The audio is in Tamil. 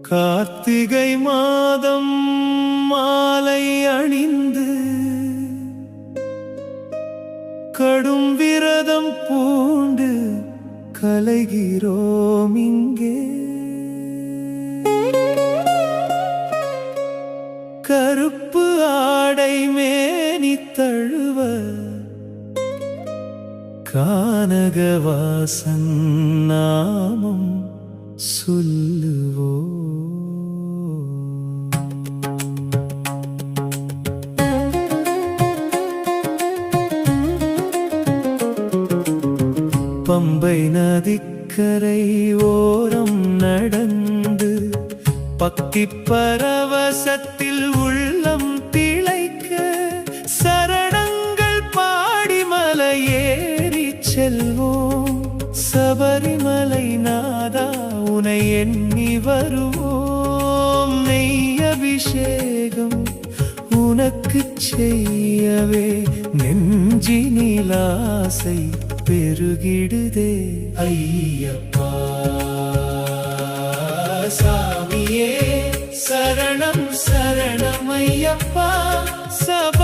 கார்த்திகை மாதம் மாலை அணிந்து கடும் விரதம் பூண்டு கலைகிறோம் இங்கே. கருப்பு ஆடை மேனி தழுவ கானகவாசன் நாமம் சொல்லுவோ. பம்பை நதிக்கரை ஓரம் நடந்து பக்தி பரவசத்தில் உள்ளம் திளைக்க சரணங்கள் பாடி மலையேறி செல்வோம். சபரிமலை நாதா உனை எண்ணி வருவோம். நெய் அபிஷேகம் உனக்கு செய்யவே நெஞ்சினில் ஆசை பெருகிடுதே. ஐயப்பா சாமியே சரணம் சரணம் ஐயப்பா. சப